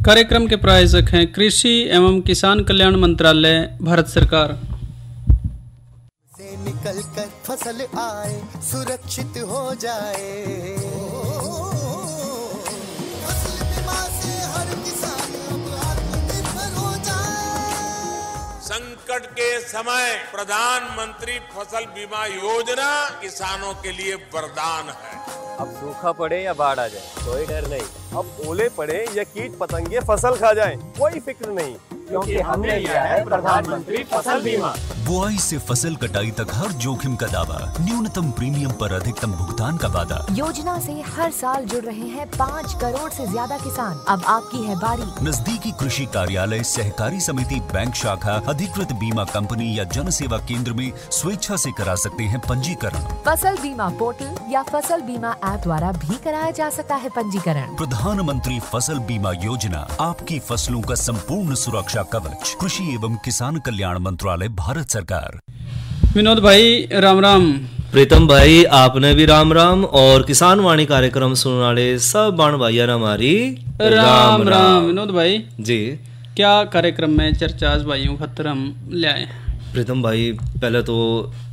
कार्यक्रम के प्रायोजक हैं कृषि एवं किसान कल्याण मंत्रालय, भारत सरकार। से निकल कर फसल आए, सुरक्षित हो जाए, फसल बीमा से हर किसान अब आत्मनिर्भर हो जाए। संकट के समय प्रधानमंत्री फसल बीमा योजना किसानों के लिए वरदान है। अब सूखा पड़े या बाढ़ आ जाए कोई डर नहीं, अब ओले पड़े या कीट पतंगे फसल खा जाए कोई फिक्र नहीं, क्योंकि हमने लिया है प्रधानमंत्री फसल बीमा। बुआई से फसल कटाई तक हर जोखिम का दावा, न्यूनतम प्रीमियम पर अधिकतम भुगतान का वादा। योजना से हर साल जुड़ रहे हैं 5 करोड़ से ज्यादा किसान। अब आपकी है बारी। नजदीकी कृषि कार्यालय, सहकारी समिति, बैंक शाखा, अधिकृत बीमा कंपनी या जन सेवा केंद्र में स्वेच्छा से करा सकते हैं पंजीकरण। फसल बीमा पोर्टल या फसल बीमा ऐप द्वारा भी कराया जा सकता है पंजीकरण। प्रधानमंत्री फसल बीमा योजना, आपकी फसलों का संपूर्ण सुरक्षा कवच। कृषि एवं किसान कल्याण मंत्रालय, भारत सरकार। विनोद भाई राम राम। प्रीतम भाई आपने भी राम राम। और किसान वाणी कार्यक्रम सुनने वाले सब बाण भाइया हमारी राम राम। विनोद भाई जी, क्या कार्यक्रम में चर्चा आज भाइयों खातर हम ले आए? प्रीतम भाई पहले तो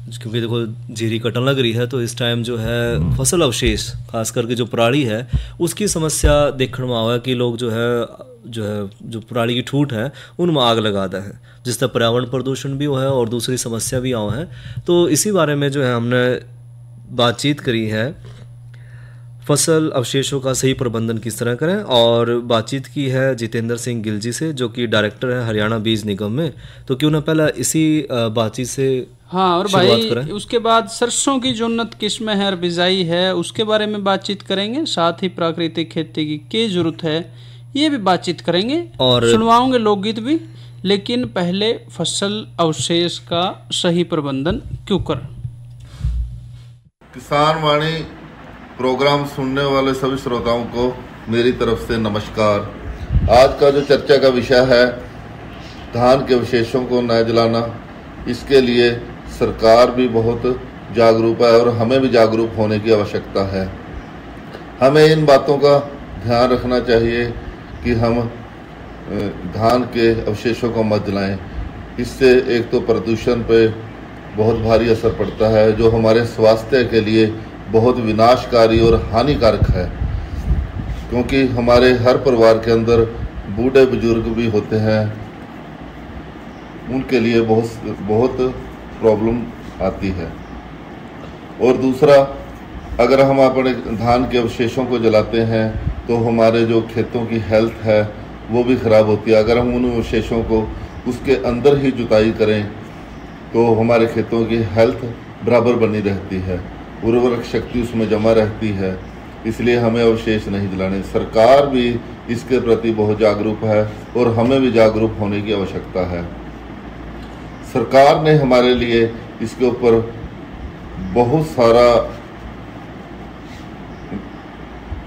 क्योंकि देखो जीरी कटन लग रही है तो इस टाइम जो है फसल अवशेष खास करके जो पराली है उसकी समस्या देखने में आवा है कि लोग जो पराली की ठूठ है उनमें आग लगाता है, जिससे पर्यावरण प्रदूषण भी हुआ है और दूसरी समस्या भी आवा है। तो इसी बारे में जो है हमने बातचीत करी है फसल अवशेषों का सही प्रबंधन किस तरह करें, और बातचीत की है जितेंद्र सिंह गिल जी से जो कि डायरेक्टर है हरियाणा बीज निगम में। तो क्यों ना पहले इसी बातचीत से और भाई उसके बाद सरसों की जो उन्नत किस्में है और बिजाई है उसके बारे में बातचीत करेंगे, साथ ही प्राकृतिक खेती की क्या जरूरत है ये भी बातचीत करेंगे और सुनवाओगे लोकगीत भी। लेकिन पहले फसल अवशेष का सही प्रबंधन क्यों कर। किसान वाणी प्रोग्राम सुनने वाले सभी श्रोताओं को मेरी तरफ से नमस्कार। आज का जो चर्चा का विषय है धान के अवशेषों को न जलाना, इसके लिए सरकार भी बहुत जागरूक है और हमें भी जागरूक होने की आवश्यकता है। हमें इन बातों का ध्यान रखना चाहिए कि हम धान के अवशेषों को मत जलाएं। इससे एक तो प्रदूषण पे बहुत भारी असर पड़ता है जो हमारे स्वास्थ्य के लिए बहुत विनाशकारी और हानिकारक है, क्योंकि हमारे हर परिवार के अंदर बूढ़े बुजुर्ग भी होते हैं, उनके लिए बहुत प्रॉब्लम आती है। और दूसरा, अगर हम अपने धान के अवशेषों को जलाते हैं तो हमारे जो खेतों की हेल्थ है वो भी ख़राब होती है। अगर हम उन अवशेषों को उसके अंदर ही जुताई करें तो हमारे खेतों की हेल्थ बराबर बनी रहती है, उर्वरक शक्ति उसमें जमा रहती है, इसलिए हमें अवशेष नहीं जलाने। सरकार भी इसके प्रति बहुत जागरूक है और हमें भी जागरूक होने की आवश्यकता है। सरकार ने हमारे लिए इसके ऊपर बहुत सारा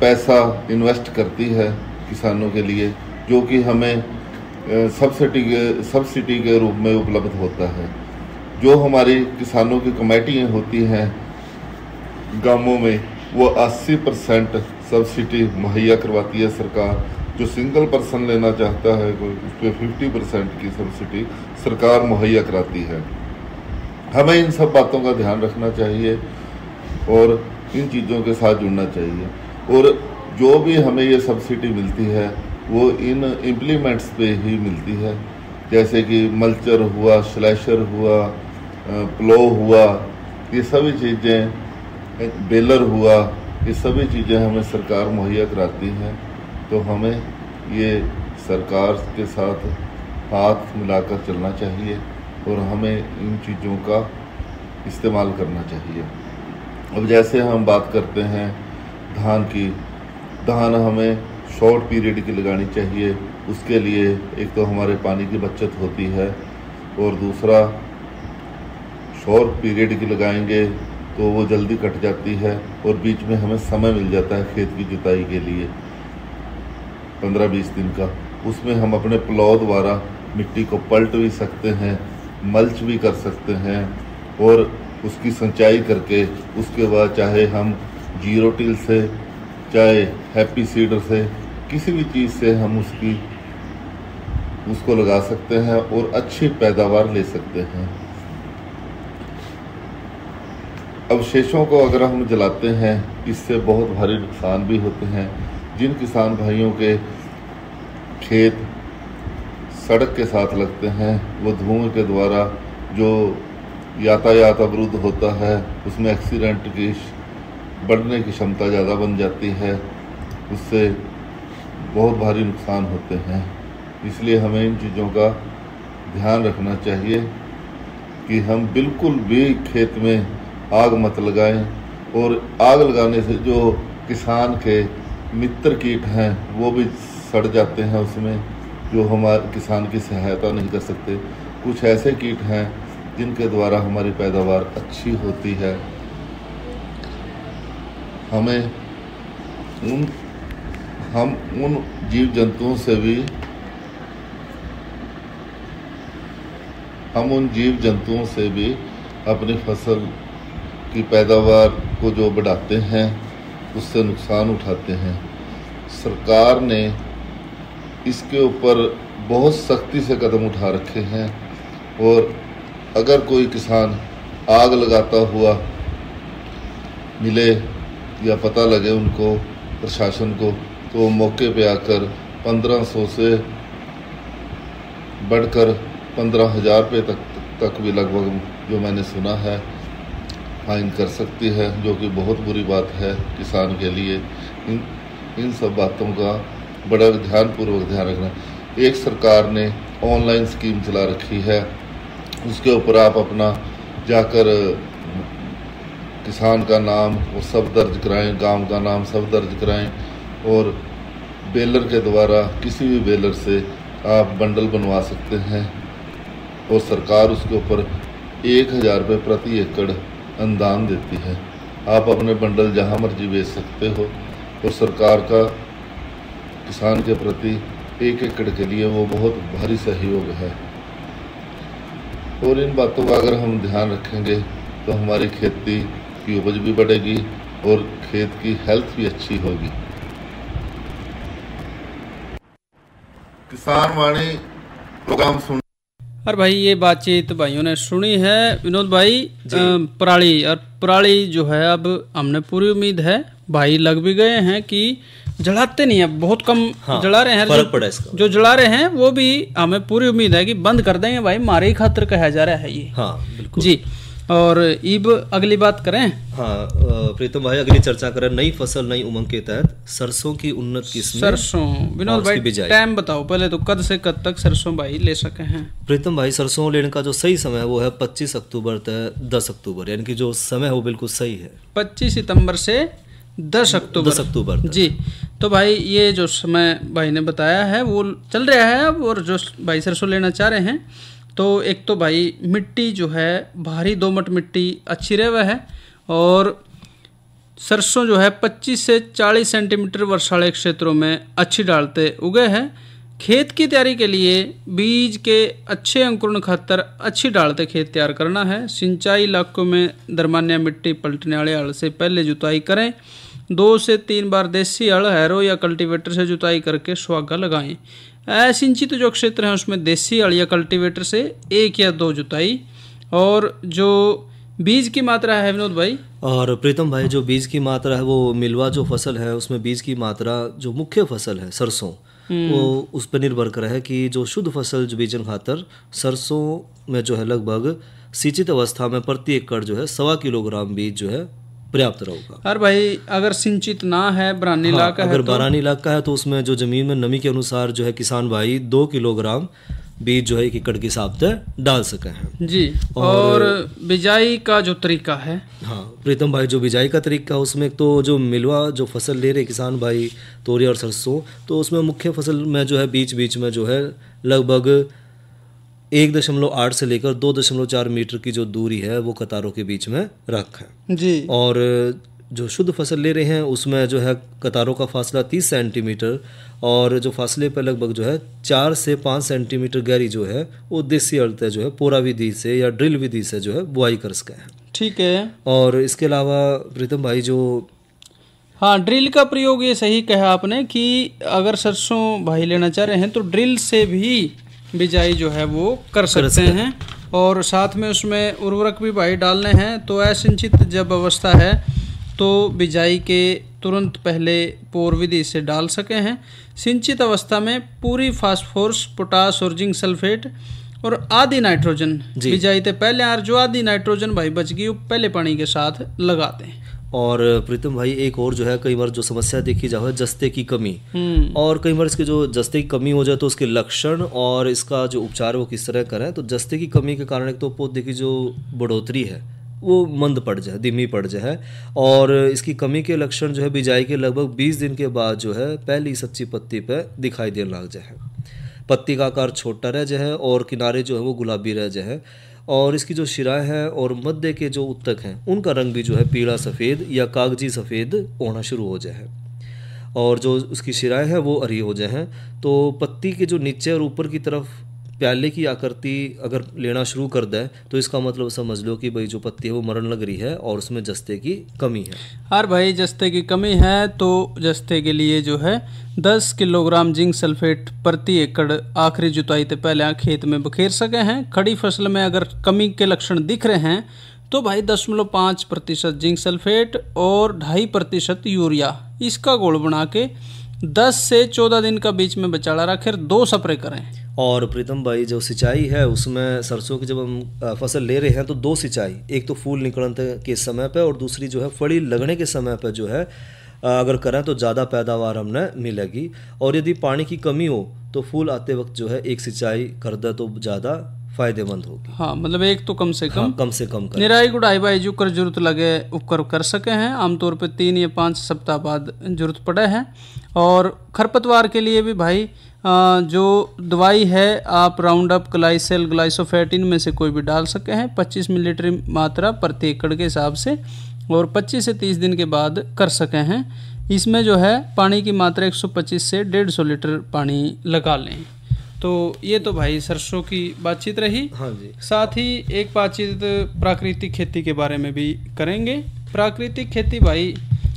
पैसा इन्वेस्ट करती है किसानों के लिए, जो कि हमें सब्सिडी के रूप में उपलब्ध होता है। जो हमारी किसानों की कमेटियाँ होती हैं गांवों में, वो 80% सब्सिडी मुहैया करवाती है सरकार। जो सिंगल पर्सन लेना चाहता है उस पर 50% की सब्सिडी सरकार मुहैया कराती है। हमें इन सब बातों का ध्यान रखना चाहिए और इन चीज़ों के साथ जुड़ना चाहिए। और जो भी हमें ये सब्सिडी मिलती है वो इन इम्प्लीमेंट्स पे ही मिलती है, जैसे कि मल्चर हुआ, स्लैशर हुआ, प्लो हुआ, ये सभी चीज़ें, बेलर हुआ, ये सभी चीज़ें हमें सरकार मुहैया कराती हैं। तो हमें ये सरकार के साथ हाथ मिलाकर चलना चाहिए और हमें इन चीज़ों का इस्तेमाल करना चाहिए। अब जैसे हम बात करते हैं धान की, धान हमें शॉर्ट पीरियड की लगानी चाहिए। उसके लिए एक तो हमारे पानी की बचत होती है और दूसरा शॉर्ट पीरियड की लगाएंगे तो वो जल्दी कट जाती है और बीच में हमें समय मिल जाता है खेत की जुताई के लिए 15-20 दिन का। उसमें हम अपने प्लाव द्वारा मिट्टी को पलट भी सकते हैं, मल्च भी कर सकते हैं और उसकी सिंचाई करके उसके बाद चाहे हम जीरो टिल से, चाहे हैप्पी सीडर से, किसी भी चीज़ से हम उसकी उसको लगा सकते हैं और अच्छी पैदावार ले सकते हैं। अवशेषों को अगर हम जलाते हैं इससे बहुत भारी नुकसान भी होते हैं। जिन किसान भाइयों के खेत सड़क के साथ लगते हैं वो धुएं के द्वारा जो यातायात अवरुद्ध होता है उसमें एक्सीडेंट की बढ़ने की क्षमता ज़्यादा बन जाती है, उससे बहुत भारी नुकसान होते हैं। इसलिए हमें इन चीज़ों का ध्यान रखना चाहिए कि हम बिल्कुल भी खेत में आग मत लगाएं, और आग लगाने से जो किसान के मित्र कीट हैं वो भी सड़ जाते हैं उसमें, जो हमारे किसान की सहायता नहीं कर सकते। कुछ ऐसे कीट हैं जिनके द्वारा हमारी पैदावार अच्छी होती है। हमें उन जीव जंतुओं से भी अपनी फसल की पैदावार को जो बढ़ाते हैं उससे नुकसान उठाते हैं। सरकार ने इसके ऊपर बहुत सख्ती से कदम उठा रखे हैं, और अगर कोई किसान आग लगाता हुआ मिले या पता लगे उनको प्रशासन को, तो मौके पे आकर 1500 से बढ़कर 15,000 रुपये तक भी लगभग जो मैंने सुना है फाइन कर सकती है, जो कि बहुत बुरी बात है किसान के लिए। इन सब बातों का बड़ा ध्यानपूर्वक ध्यान रखना। एक सरकार ने ऑनलाइन स्कीम चला रखी है, उसके ऊपर आप अपना जाकर किसान का नाम वो सब दर्ज कराएं, गांव का नाम सब दर्ज कराएं, और बेलर के द्वारा किसी भी बेलर से आप बंडल बनवा सकते हैं, और सरकार उसके ऊपर 1,000 रुपये प्रति एकड़ अनुदान देती है। आप अपने बंडल जहां मर्जी बेच सकते हो, और सरकार का किसान के प्रति 1 एकड़ के लिए वो बहुत भारी सहयोग है। और इन बातों का अगर हम ध्यान रखेंगे तो हमारी खेती की उपज भी बढ़ेगी और खेत की हेल्थ भी अच्छी होगी। किसान वाणी प्रोग्राम सुन। और भाई ये बातचीत भाइयों ने सुनी है। विनोद भाई पराली जो है अब हमने पूरी उम्मीद है भाई लग भी गए हैं कि जलाते नहीं है, बहुत कम जला रहे हैं। फर्क पड़ा इसका। जो जला रहे हैं वो भी हमें पूरी उम्मीद है कि बंद कर देंगे भाई, मारे ही खातिर कहा जा रहा है ये। हाँ बिल्कुल जी। और ईब अगली बात करें। हाँ प्रीतम भाई अगली चर्चा करें नई फसल नई उमंग के तहत सरसों की उन्नत किस्में। सरसों विनोद भाई टाइम बताओ पहले तो, कद से कद तक सरसों भाई ले सके हैं? प्रीतम भाई सरसों लेने का जो सही समय है वो है 25 अक्टूबर से 10 अक्टूबर, यानी कि जो समय है वो बिल्कुल सही है। 25 सितंबर से 10 अक्टूबर जी। तो भाई ये जो समय भाई ने बताया है वो चल रहा है अब, और जो भाई सरसों लेना चाह रहे हैं तो एक तो भाई मिट्टी जो है भारी दोमट मिट्टी अच्छी रहे है, और सरसों जो है 25 से 40 सेंटीमीटर वर्षाले क्षेत्रों में अच्छी डालते उगे हैं। खेत की तैयारी के लिए बीज के अच्छे अंकुरण खातर अच्छी डालते खेत तैयार करना है। सिंचाई इलाकों में दरमियानी मिट्टी पलटने वाले हल से पहले जुताई करें। 2 से 3 बार देसी हल हैरो या कल्टीवेटर से जुताई करके सुहागा लगाएं। असिंचित जो क्षेत्र है उसमें देसी हल या कल्टीवेटर से 1 या 2 जुताई। और जो बीज की मात्रा है विनोद भाई। और प्रीतम भाई जो बीज की मात्रा है वो मिलवा जो फसल है उसमें बीज की मात्रा जो मुख्य फसल है सरसों वो उस पर निर्भर करे है कि जो शुद्ध फसल जो बीजन खातर सरसों में जो है लगभग सिंचित अवस्था में प्रति एकड़ जो है 1.25 किलोग्राम बीज जो है पर्याप्त रहेगा। और भाई अगर सिंचित ना है बरानी इलाका अगर बरानी इलाका है तो उसमें जो जमीन में नमी के अनुसार जो है किसान भाई 2 किलोग्राम बीज जो है 1 एकड़ के हिसाब से डाल सके हैं जी। और बिजाई का जो तरीका है। हाँ प्रीतम भाई जो बिजाई का तरीका है उसमें तो जो मिलवा जो फसल ले रहे किसान भाई तोरी और सरसों, तो उसमें मुख्य फसल में जो है बीच बीच में जो है लगभग 1.8 से लेकर 2.4 मीटर की जो दूरी है वो कतारों के बीच में रखें जी। और जो शुद्ध फसल ले रहे हैं उसमें जो है कतारों का फासला 30 सेंटीमीटर, और जो फासले पर लगभग जो है 4 से 5 सेंटीमीटर गहरी जो है वो देसी अड़ते जो है पोरा विधि से या ड्रिल विधि से जो है बुआई कर सके हैं। ठीक है। और इसके अलावा प्रीतम भाई जो हाँ ड्रिल का प्रयोग ये सही कहा आपने कि अगर सरसों भाई लेना चाह रहे हैं तो ड्रिल से भी बिजाई जो है वो कर सकते हैं। और साथ में उसमें उर्वरक भी भाई डालने हैं। तो असिंचित जब अवस्था है तो बिजाई के तुरंत पहले पोर विधि से डाल सके हैं। सिंचित अवस्था में पूरी फास्फोरस, पोटास और जिंक सल्फेट और आधी नाइट्रोजन बिजाई से पहले, और जो आधी नाइट्रोजन भाई बच गई वो पहले पानी के साथ लगाते हैं। और प्रीतम भाई एक और जो है कई बार जो समस्या देखी जाए जस्ते की कमी, और कई बार इसके जो जस्ते की कमी हो जाए तो उसके लक्षण और इसका जो उपचार वो किस तरह करें। तो जस्ते की कमी के कारण एक तो पौधे की जो बढ़ोतरी है वो मंद पड़ जाए, धीमी पड़ जाए। और इसकी कमी के लक्षण जो है बिजाई के लगभग 20 दिन के बाद जो है पहली सच्ची पत्ती पे दिखाई देने लग जाए। पत्ती का आकार छोटा रह जाए और किनारे जो है वो गुलाबी रह जाए, और इसकी जो शिराएं हैं और मध्य के जो उत्तक हैं उनका रंग भी जो है पीला सफ़ेद या कागजी सफ़ेद होना शुरू हो जाए, और जो उसकी शिराएं हैं वो हरी हो जाए। तो पत्ती के जो नीचे और ऊपर की तरफ प्याले की आकृति अगर लेना शुरू कर दे तो इसका मतलब समझ लो कि भाई जो पत्ती है वो मरण लग रही है और उसमें जस्ते की कमी है। और भाई जस्ते की कमी है तो जस्ते के लिए जो है 10 किलोग्राम जिंक सल्फेट प्रति एकड़ आखिरी जुताई से पहले खेत में बखेर सके हैं। खड़ी फसल में अगर कमी के लक्षण दिख रहे हैं तो भाई 0.5% जिंक सल्फेट और 2.5% यूरिया इसका घोल बना के 10 से 14 दिन का बीच में बचाड़ा रखें, 2 स्प्रे करें। और प्रीतम भाई जो सिंचाई है उसमें सरसों की जब हम फसल ले रहे हैं तो 2 सिंचाई, एक तो फूल निकलने के समय पे और दूसरी जो है फड़ी लगने के समय पे जो है अगर करें तो ज़्यादा पैदावार हमने मिलेगी। और यदि पानी की कमी हो तो फूल आते वक्त जो है एक सिंचाई कर दे तो ज़्यादा फायदेमंद होगी। हाँ, मतलब एक तो कम से कम, हाँ, कम से कम निराई गुड़ाई भाई जो कर जरूरत लगे उपकर कर सके हैं। आमतौर पे 3 या 5 सप्ताह बाद जरूरत पड़े है। और खरपतवार के लिए भी भाई जो दवाई है आप राउंड अप, ग्लाइसेल, ग्लाइसोफेट इनमें से कोई भी डाल सके हैं 25 मिलीलीटर मात्रा प्रति एकड़ के हिसाब से, और 25 से 30 दिन के बाद कर सके हैं। इसमें जो है पानी की मात्रा 125 से 150 लीटर पानी लगा लें। तो ये तो भाई सरसों की बातचीत रही। हाँ जी। साथ ही एक बातचीत प्राकृतिक खेती के बारे में भी करेंगे। प्राकृतिक खेती भाई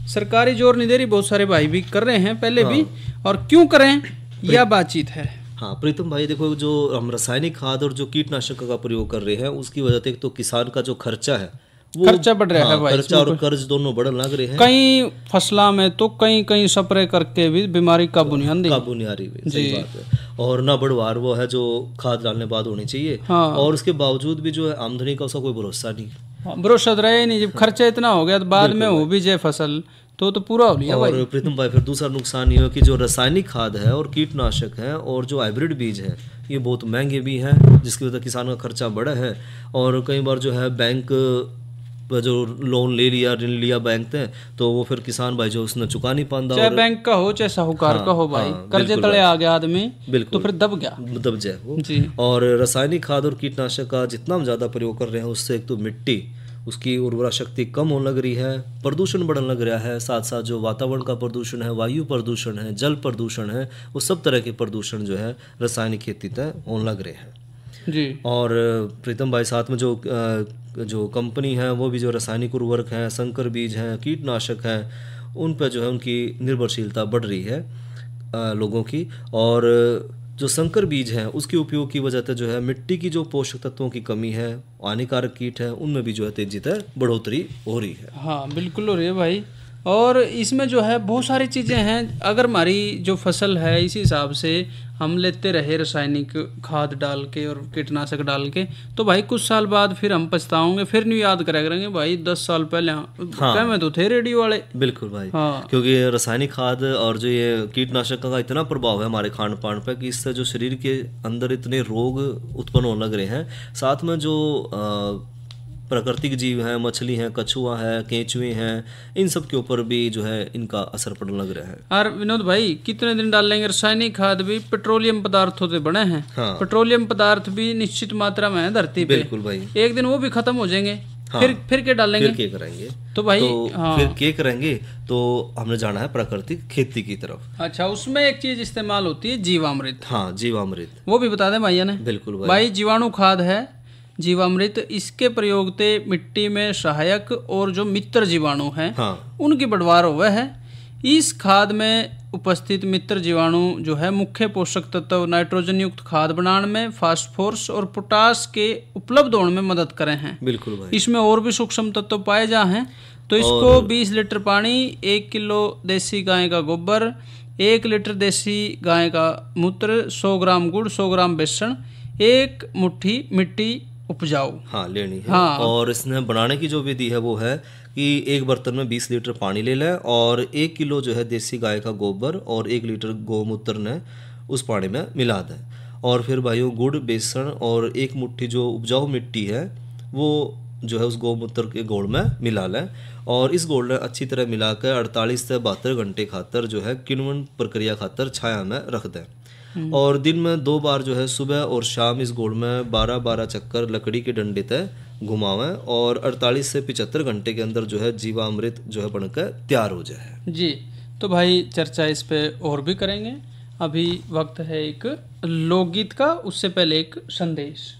सरकारी जोर नहीं दे रही, बहुत सारे भाई भी कर रहे हैं पहले भी, और क्यों करें यह बातचीत है। हाँ प्रीतम भाई देखो, जो हम रासायनिक खाद और जो कीटनाशक का प्रयोग कर रहे हैं उसकी वजह से एक तो किसान का जो खर्चा है वो खर्चा बढ़ रहा है भाई, खर्चा और कर्ज दोनों बढ़ने लग रहे हैं। कई फसलों में तो कई स्प्रे करके भी बीमारी काबू नहीं आ रही सही बात है। और ना बढ़वार वो है जो खाद डालने बाद होनी चाहिए। हाँ। और उसके बावजूद भी जो है आमदनी का उसका कोई भरोसा नहीं। हाँ, भरोसा रहे नहीं, जब खर्चा इतना हो गया तो बाद में हो भी जाए फसल तो पूरा हो लिया। और प्रीतम भाई फिर दूसरा नुकसान ये हो कि जो रासायनिक खाद है और कीटनाशक है और जो हाइब्रिड बीज है ये बहुत महंगे भी हैं, जिसकी वजह से किसान का खर्चा बड़ा है। और कई बार जो है बैंक जो लोन ले लिया, ऋण लिया बैंक से, तो वो फिर किसान भाई जो उसने चुका नहीं पाता, चाहे बैंक का हो चाहे साहूकार का हो भाई, कर्जे तले आ गया आदमी तो फिर दब जाए वो जी। और रासायनिक खाद और कीटनाशक का जितना हम ज्यादा प्रयोग कर रहे हैं उससे एक तो मिट्टी उसकी उर्वरा शक्ति कम होने लग रही है, प्रदूषण बढ़ने लग रहा है, साथ साथ जो वातावरण का प्रदूषण है, वायु प्रदूषण है, जल प्रदूषण है, वो सब तरह के प्रदूषण जो है रासायनिक खेती तय होने लग रहे हैं जी। और प्रीतम भाई साथ में जो कंपनी है वो भी जो रासायनिक उर्वरक हैं, संकर बीज हैं, कीटनाशक हैं, उन पर जो है उनकी निर्भरशीलता बढ़ रही है लोगों की। और जो संकर बीज हैं उसके उपयोग की वजह से जो है मिट्टी की जो पोषक तत्वों की कमी है, हानिकारक कीट है, उनमें भी जो है तेजी से बढ़ोतरी हो रही है। हाँ बिल्कुल हो रही है भाई। और इसमें जो है बहुत सारी चीज़ें हैं, अगर हमारी जो फसल है इसी हिसाब से हम लेते रहे रासायनिक खाद डाल के और कीटनाशक डाल के, तो भाई कुछ साल बाद फिर हम पछताओगे, फिर नहीं याद करेंगे भाई 10 साल पहले क्या में तो थे रेडियो वाले। बिल्कुल भाई। हाँ। क्योंकि रासायनिक खाद और जो ये कीटनाशक का इतना प्रभाव है हमारे खान पान पर कि इससे जो शरीर के अंदर इतने रोग उत्पन्न होने लग रहे हैं। साथ में जो प्राकृतिक जीव हैं, मछली हैं, कछुआ है, केंचुए हैं, इन सब के ऊपर भी जो है इनका असर पड़ने लग रहा है। और विनोद भाई कितने दिन डाल लेंगे, रासायनिक खाद भी पेट्रोलियम पदार्थों से बने हैं। हाँ। पेट्रोलियम पदार्थ भी निश्चित मात्रा में है धरती पे। बिल्कुल भाई। एक दिन वो भी खत्म हो जाएंगे। हाँ। फिर क्या डालेंगे, फिर क्या करेंगे तो भाई हाँ। फिर क्या करेंगे तो हमने जाना है प्राकृतिक खेती की तरफ। अच्छा, उसमें एक चीज इस्तेमाल होती है जीवामृत। हाँ जीवामृत, वो भी बता दें भैया ने। बिल्कुल भाई जीवाणु खाद है जीवामृत, इसके प्रयोग से मिट्टी में सहायक और जो मित्र जीवाणु हैं हाँ। उनकी बढ़वार हुआ है। इस खाद में उपस्थित मित्र जीवाणु जो है मुख्य पोषक तत्व नाइट्रोजन युक्त खाद बनाने में, फास्फोरस और पोटास के उपलब्ध होने में मदद करे हैं। बिल्कुल भाई। इसमें और भी सूक्ष्म तत्व पाए जा हैं। तो इसको 20 लीटर पानी, 1 किलो देसी गाय का गोबर, 1 लीटर देसी गाय का मूत्र, 100 ग्राम गुड़, 100 ग्राम बेसन, 1 मुट्ठी मिट्टी उपजाऊ लेनी है। हाँ। और इसने बनाने की जो विधि है वो है कि एक बर्तन में 20 लीटर पानी ले लें और 1 किलो जो है देसी गाय का गोबर और 1 लीटर गोमूत्र ने उस पानी में मिला दें। और फिर भाइयों गुड़, बेसन और 1 मुट्ठी जो उपजाऊ मिट्टी है वो जो है उस गोमूत्र के घोल में मिला लें और इस घोल ने अच्छी तरह मिलाकर 48 से 72 घंटे खातर जो है किण्वन प्रक्रिया खातर छाया में रख दें। और दिन में 2 बार जो है सुबह और शाम इस घोल में 12-12 चक्कर लकड़ी के डंडे तय घुमावें और 48 से 75 घंटे के अंदर जो है जीवामृत जो है बनकर तैयार हो जाए। जी, तो भाई चर्चा इस पे और भी करेंगे। अभी वक्त है एक लोकगीत का, उससे पहले एक संदेश।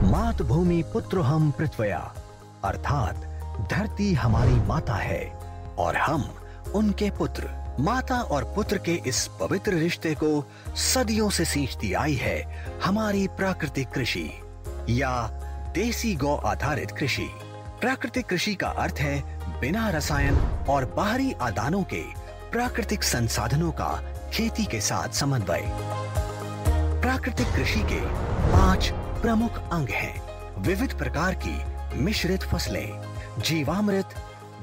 मातृभूमि पुत्र हम पृथ्व्या, अर्थात धरती हमारी माता है और हम उनके पुत्र। माता और पुत्र के इस पवित्र रिश्ते को सदियों से सींचती आई है हमारी प्राकृतिक कृषि या देसी गौ आधारित कृषि। प्राकृतिक कृषि का अर्थ है बिना रसायन और बाहरी आदानों के प्राकृतिक संसाधनों का खेती के साथ समन्वय। प्राकृतिक कृषि के 5 प्रमुख अंग हैं: विविध प्रकार की मिश्रित फसलें, जीवामृत,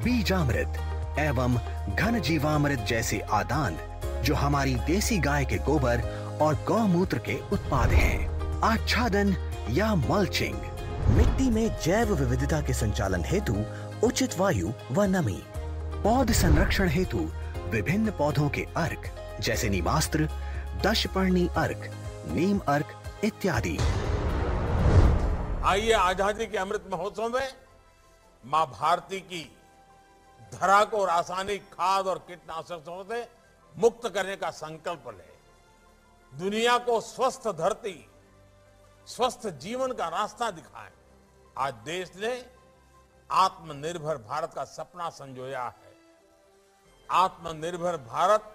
बीजामृत एवं घन जीवामृत जैसे आदान जो हमारी देसी गाय के गोबर और गौमूत्र के उत्पाद हैं। आच्छादन या मल्चिंग, मिट्टी में जैव विविधता के संचालन हेतु उचित वायु व नमी। पौध संरक्षण हेतु विभिन्न पौधों के अर्क जैसे नीमास्त्र, दशपर्णी अर्क, नीम अर्क इत्यादि। आइए आजादी के अमृत महोत्सव में मां भारती की धरा को रासायनिक खाद और कीटनाशकों से मुक्त करने का संकल्प ले। दुनिया को स्वस्थ धरती, स्वस्थ जीवन का रास्ता दिखाएं। आज देश ने आत्मनिर्भर भारत का सपना संजोया है। आत्मनिर्भर भारत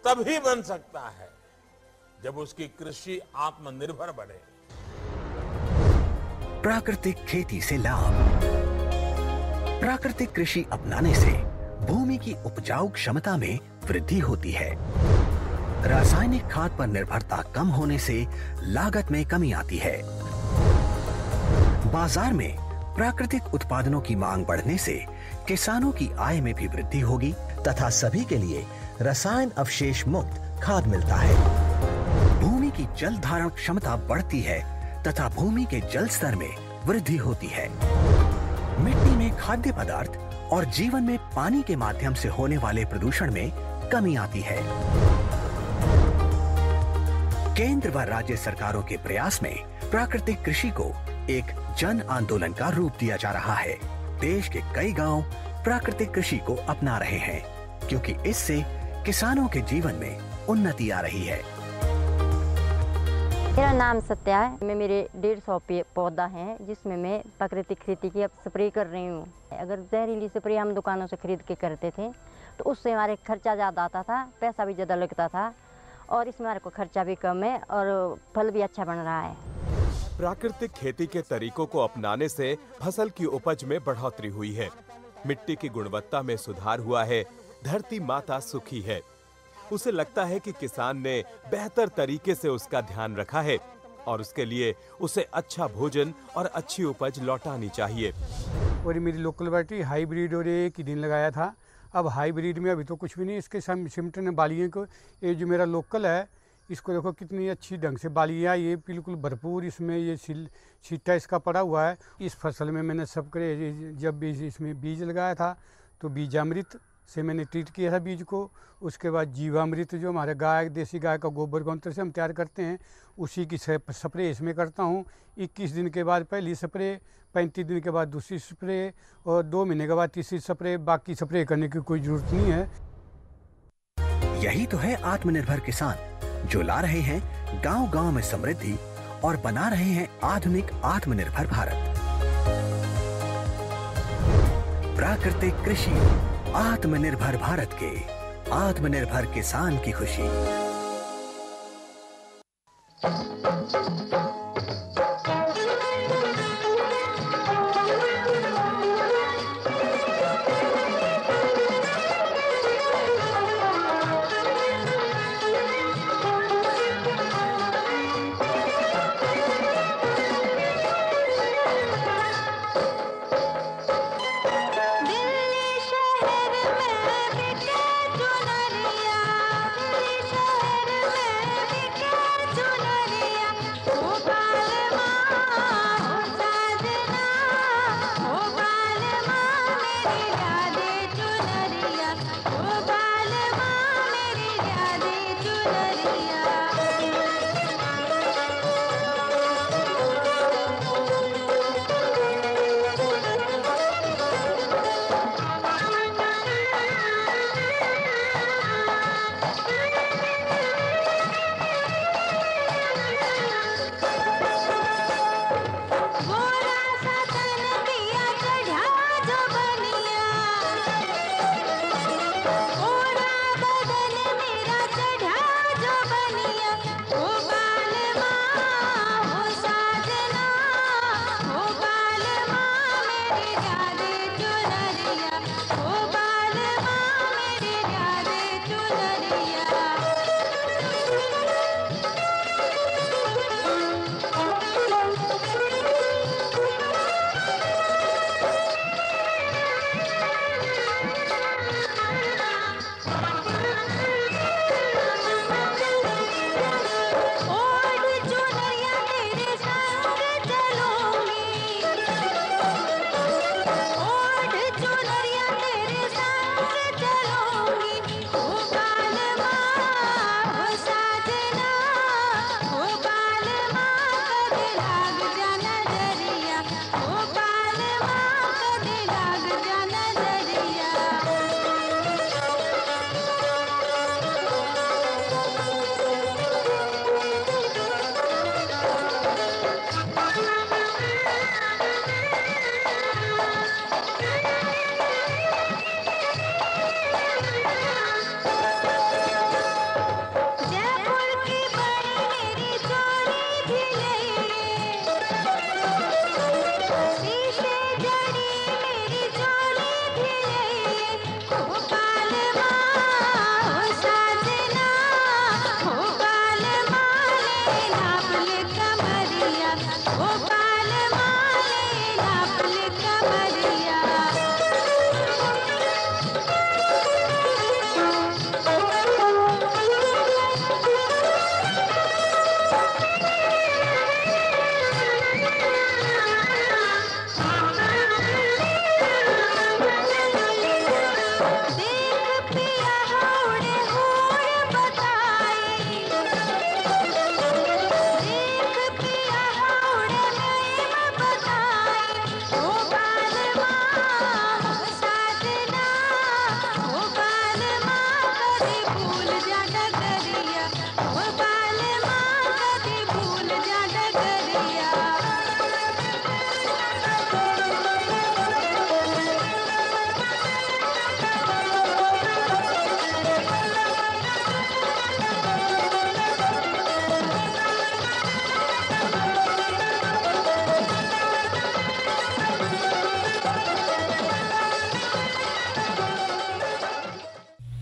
तभी बन सकता है जब उसकी कृषि आत्मनिर्भर बने। प्राकृतिक खेती से लाभ। प्राकृतिक कृषि अपनाने से भूमि की उपजाऊ क्षमता में वृद्धि होती है। रासायनिक खाद पर निर्भरता कम होने से लागत में कमी आती है। बाजार में प्राकृतिक उत्पादनों की मांग बढ़ने से किसानों की आय में भी वृद्धि होगी तथा सभी के लिए रसायन अवशेष मुक्त खाद मिलता है। भूमि की जल धारण क्षमता बढ़ती है तथा भूमि के जल स्तर में वृद्धि होती है। मिट्टी में खाद्य पदार्थ और जीवन में पानी के माध्यम से होने वाले प्रदूषण में कमी आती है। केंद्र व राज्य सरकारों के प्रयास में प्राकृतिक कृषि को एक जन आंदोलन का रूप दिया जा रहा है। देश के कई गांव प्राकृतिक कृषि को अपना रहे हैं क्योंकि इससे किसानों के जीवन में उन्नति आ रही है। मेरा नाम सत्या है। मैं मेरे 150 पौधा हैं जिसमें मैं प्राकृतिक खेती की अब स्प्रे कर रही हूँ। अगर जहरीली स्प्रे हम दुकानों से खरीद के करते थे तो उससे हमारे खर्चा ज़्यादा आता था, पैसा भी ज़्यादा लगता था और इसमें हमारे को खर्चा भी कम है और फल भी अच्छा बन रहा है। प्राकृतिक खेती के तरीकों को अपनाने से फसल की उपज में बढ़ोतरी हुई है, मिट्टी की गुणवत्ता में सुधार हुआ है, धरती माता सुखी है। उसे लगता है कि किसान ने बेहतर तरीके से उसका ध्यान रखा है और उसके लिए उसे अच्छा भोजन और अच्छी उपज लौटानी चाहिए। और मेरी लोकल वैरायटी हाइब्रिड और एक ही दिन लगाया था। अब हाइब्रिड में अभी तो कुछ भी नहीं, इसके सिमटन ने बालियों को, ये जो मेरा लोकल है इसको देखो कितनी अच्छी ढंग से बालियाँ, ये बिल्कुल भरपूर इसमें ये छिट्टा इसका पड़ा हुआ है। इस फसल में मैंने सब करे जब भी इसमें बीज लगाया था तो बीजामृत से मैंने ट्रीट किया था बीज को। उसके बाद जीवामृत जो हमारे गाय, देसी गाय का गोबर गौमूत्र से हम तैयार करते हैं, उसी की स्प्रे इसमें करता हूँ। 21 दिन के बाद पहली स्प्रे, 35 दिन के बाद दूसरी स्प्रे और 2 महीने के बाद तीसरी स्प्रे। बाकी स्प्रे करने की कोई जरूरत नहीं है। यही तो है आत्मनिर्भर किसान, जो ला रहे हैं गांव-गांव में समृद्धि और बना रहे हैं आधुनिक आत्मनिर्भर भारत। प्राकृतिक कृषि, आत्मनिर्भर भारत के आत्मनिर्भर किसान की खुशी।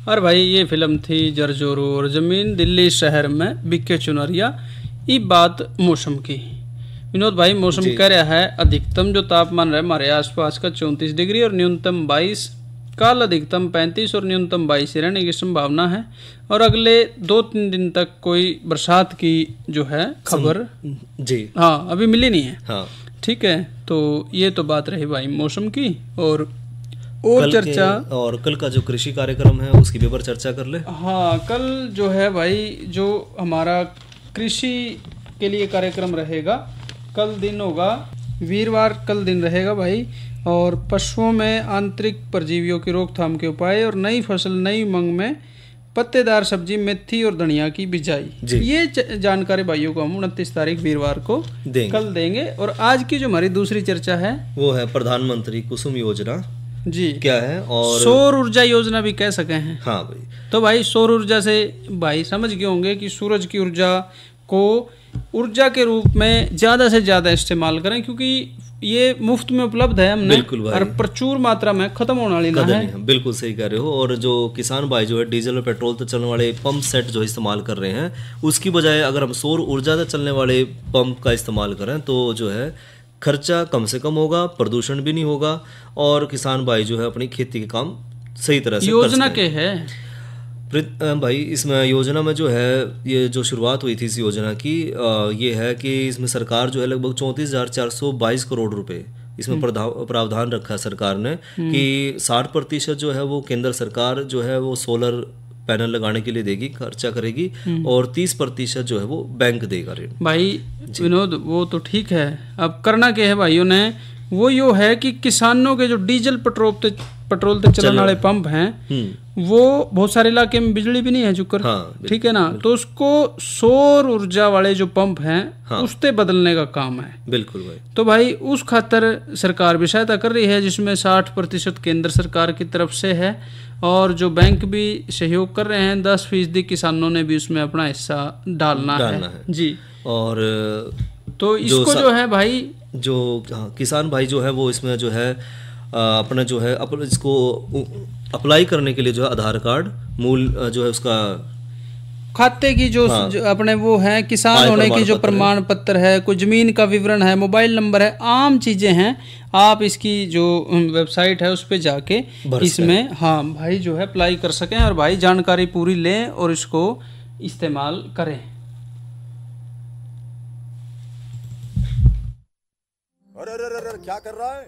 और भाई ये फिल्म थी जरजोरू और ज़मीन, दिल्ली शहर में बिके चुनरिया। ये बात मौसम की, विनोद भाई मौसम कह रहा है अधिकतम जो तापमान रहे हमारे आसपास का 34 डिग्री और न्यूनतम 22, कल अधिकतम 35 और न्यूनतम 22 रहने की संभावना है। और अगले 2-3 दिन तक कोई बरसात की जो है खबर जी हाँ अभी मिली नहीं है। हाँ ठीक है, तो ये तो बात रही भाई मौसम की। और और चर्चा, और कल का जो कृषि कार्यक्रम है उसकी भी पर चर्चा कर ले। हाँ, कल जो है भाई जो हमारा कृषि के लिए कार्यक्रम रहेगा, कल दिन होगा वीरवार, कल दिन रहेगा भाई, और पशुओं में आंतरिक परजीवियों की रोकथाम के उपाय और नई फसल नई उमंग में पत्तेदार सब्जी मेथी और धनिया की बिजाई। ये जानकारी भाइयों को हम 29 तारीख वीरवार को कल देंगे। और आज की जो हमारी दूसरी चर्चा है वो है प्रधानमंत्री कुसुम योजना जी, क्या है, और सौर ऊर्जा योजना भी कह सके हैं। हाँ भाई, तो भाई सौर ऊर्जा से भाई समझ गए होंगे कि सूरज की ऊर्जा को ऊर्जा के रूप में ज़्यादा से ज़्यादा इस्तेमाल करें, क्योंकि ये मुफ्त में उपलब्ध है हमने, और प्रचुर मात्रा में खत्म होने वाली ना है। बिल्कुल सही कह रहे हो। और जो किसान भाई जो है डीजल और पेट्रोल से चलने वाले पंप सेट जो इस्तेमाल कर रहे हैं, उसकी बजाय अगर हम सौर ऊर्जा से चलने वाले पंप का इस्तेमाल करें तो जो है खर्चा कम से कम होगा, प्रदूषण भी नहीं होगा, और किसान भाई जो है अपनी खेती के काम सही तरह से योजना के है भाई। इसमें योजना में जो है ये जो शुरुआत हुई थी इस योजना की, ये है कि इसमें सरकार जो है लगभग 34,422 करोड़ रुपए इसमें प्रावधान रखा है सरकार ने कि 60% जो है वो केंद्र सरकार जो है वो सोलर पैनल लगाने के लिए देगी, खर्चा करेगी, और 30% जो है वो बैंक देगा ऋण। भाई विनोद वो तो ठीक है, अब करना क्या है भाइयों ने, वो यो है कि किसानों के जो डीजल पेट्रोल से चलने वाले पंप हैं वो बहुत सारे इलाके में बिजली भी नहीं है जुकर, ठीक है ना, तो उसको सौर ऊर्जा वाले जो पंप हैं उससे बदलने का काम है। बिल्कुल भाई। तो भाई उस खातर सरकार भी सहायता कर रही है, जिसमें 60% केंद्र सरकार की तरफ से है, और जो बैंक भी सहयोग कर रहे हैं, 10% किसानों ने भी उसमें अपना हिस्सा डालना है जी। और तो इसको जो है भाई जो किसान भाई जो है वो इसमें जो है अपना जो है इसको अप्लाई करने के लिए जो है आधार कार्ड, मूल जो है उसका खाते की जो अपने वो है, किसान होने की जो प्रमाण पत्र है, कोई जमीन का विवरण है, मोबाइल नंबर है, आम चीजें हैं, आप इसकी जो वेबसाइट है उस पे जाके इसमें हाँ भाई जो है अप्लाई कर सकें, और भाई जानकारी पूरी लें और इसको इस्तेमाल करें। अरे क्या कर रहा है?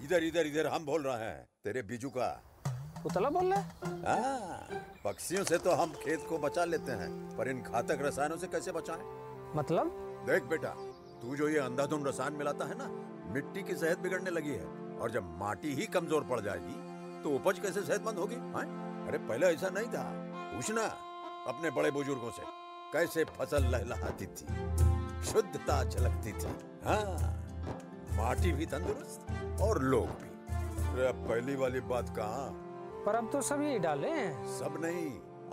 इधर इधर इधर हम बोल रहे हैं तेरे बीजू का। उतला बोल रहा है? पक्षियों से तो हम खेत को बचा लेते हैं, पर इन घातक रसायनों से कैसे बचाएं? मतलब? देख बेटा, तू जो ये अंधाधुंध रसायन मिलाता है ना, मिट्टी की सेहत बिगड़ने लगी है, और जब माटी ही कमजोर पड़ जाएगी तो उपज कैसे सेहतमंद होगी? अरे पहले ऐसा नहीं था, पूछना अपने बड़े बुजुर्गों से, कैसे फसल लहलहाती थी, शुद्धता झलकती थी। हाँ, माटी भी तंदुरुस्त और लोग भी। पहली वाली बात कहाँ? पर अब तो सब यही डाले हैं। सब नहीं,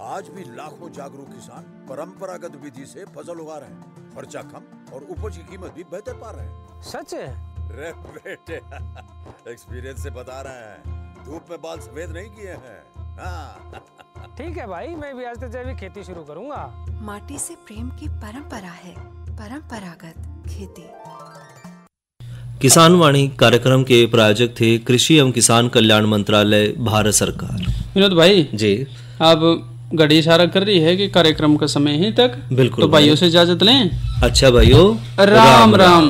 आज भी लाखों जागरूक किसान परंपरागत विधि से फसल उगा रहे हैं, खर्चा कम और उपज की कीमत भी बेहतर पा रहे हैं। सच है? रे बेटे, एक्सपीरियंस से बता रहे हैं, धूप में बाल सफेद नहीं किए हैं। हाँ। ठीक है भाई, मैं भी आज से जैविक खेती शुरू करूंगा। माटी से प्रेम की परंपरा है, परंपरागत खेती। किसान वाणी कार्यक्रम के प्रायोजक थे कृषि एवं किसान कल्याण मंत्रालय, भारत सरकार। विनोद भाई जी, अब घड़ी इशारा कर रही है कि कार्यक्रम का समय ही तक, बिल्कुल तो भाइयों से इजाजत लें। अच्छा भाइयों, राम राम।